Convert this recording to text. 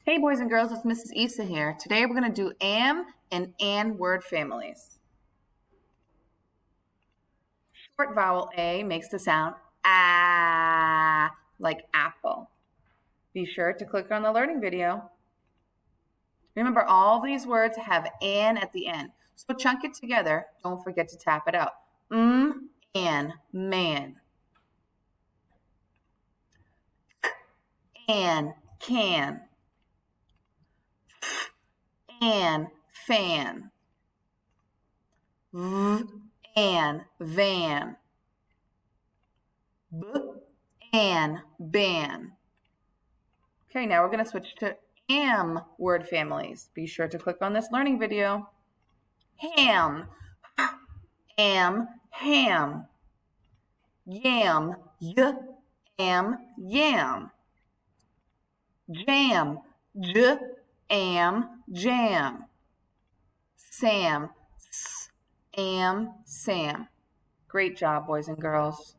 Hey boys and girls, it's Mrs. Issa here. Today we're going to do am and an word families. Short vowel A makes the sound ah, like apple. Be sure to click on the learning video. Remember, all these words have an at the end, so chunk it together. Don't forget to tap it out. An, man. An, can. An, fan. V, an, van. B, an, ban. Okay, now we're going to switch to am word families. Be sure to click on this learning video. Ham, am, ham. Yam, am, yam. Jam, am, jam. Sam, am, Sam. Great job, boys and girls.